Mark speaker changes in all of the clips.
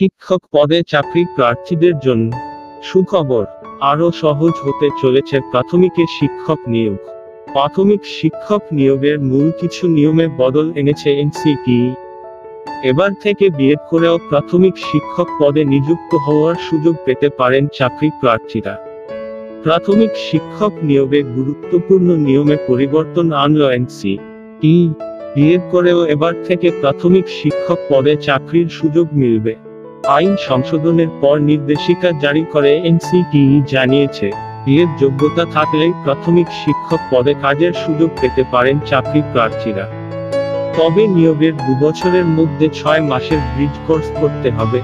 Speaker 1: শিক্ষক পদে চাকরি প্রার্থীদের জন্য সুখবর, আরও সহজ হতে চলেছে প্রাথমিকের শিক্ষক নিয়োগ। প্রাথমিক শিক্ষক নিয়োগের মূল কিছু নিয়মে বদল এনেছে এনসিটিই। এবার থেকে বিএড করেও প্রাথমিক শিক্ষক পদে নিযুক্ত হওয়ার সুযোগ পেতে পারেন চাকরি প্রার্থীরা। প্রাথমিক শিক্ষক নিয়োগে গুরুত্বপূর্ণ নিয়মে পরিবর্তন আনল এনসিটিই। বিএড করেও এবার থেকে প্রাথমিক শিক্ষক পদে চাকরির সুযোগ মিলবে। আইন সংশোধনের পর নির্দেশিকা জারি করে এনসিটিই জানিয়েছে, বিএড যোগ্যতা থাকলেই প্রাথমিক শিক্ষক পদে কাজের সুযোগ পেতে পারেন চাকরি প্রার্থীরা। তবে নিয়োগের 2 বছরের মধ্যে 6 মাসের ব্রিজ কোর্স করতে হবে।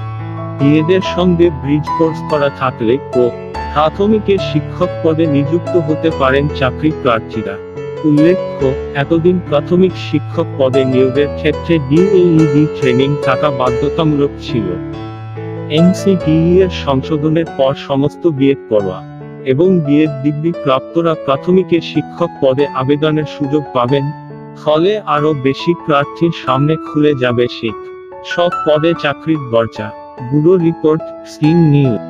Speaker 1: বিএডের সঙ্গে ব্রিজ কোর্স করা থাকলে প্রাথমিকের শিক্ষক পদে নিযুক্ত হতে পারেন চাকরি প্রার্থীরা। উল্লেখ্য, এতদিন প্রাথমিক শিক্ষক পদে নিয়োগের ক্ষেত্রে ডিএলইডি ট্রেনিং থাকা বাধ্যতামূলক ছিল। এনসিটিই এর সংশোধনের পর সমস্ত বিএড পড়ুয়া এবং বিএড ডিগ্রি প্রাপ্তরা প্রাথমিকের শিক্ষক পদে আবেদনের সুযোগ পাবেন। ফলে আরও বেশি প্রার্থীর সামনে খুলে যাবে সব পদে চাকরির দরজা। Bureau report, string news.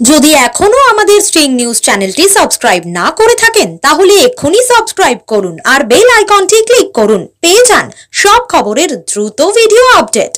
Speaker 2: যদি এখনো আমাদের স্ট্রিং নিউজ চ্যানেলটি সাবস্ক্রাইব না করে থাকেন তাহলে এক্ষুনি সাবস্ক্রাইব করুন আর বেল আইকনটি ক্লিক করুন। পেয়ে যান সব খবরের দ্রুত ভিডিও আপডেট।